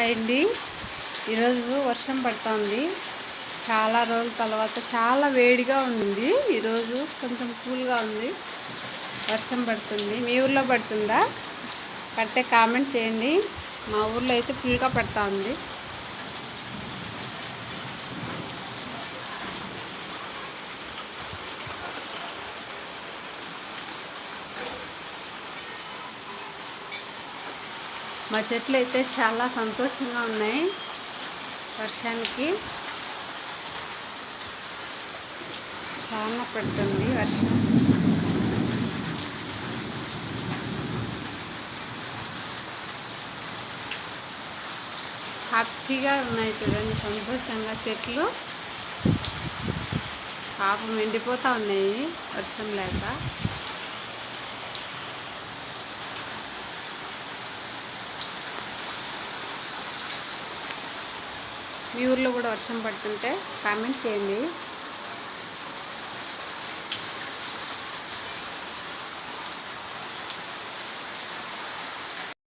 అండి ఈరోజు వర్షం పడుతుంది. చాలా రోజుల తర్వాత చాలా వేడిగా ఉంది. ఈరోజు కొంచెం కూల్గా ఉంది. వర్షం పడుతుంది. మీ ఊర్లో పడుతుందా? పడితే కామెంట్ చేయండి. మా ఊర్లో అయితే ఫుల్గా పడుతూ ఉంది. మా చెట్లు అయితే చాలా సంతోషంగా ఉన్నాయి వర్షానికి. చాలా పడుతుంది వర్షం. హ్యాపీగా ఉన్నాయి చూడండి, సంతోషంగా చెట్లు పాపం ఎండిపోతూ ఉన్నాయి వర్షం లేక. మీ ఊర్లో కూడా వర్షం పడుతుంటే కామెంట్ చేయండి.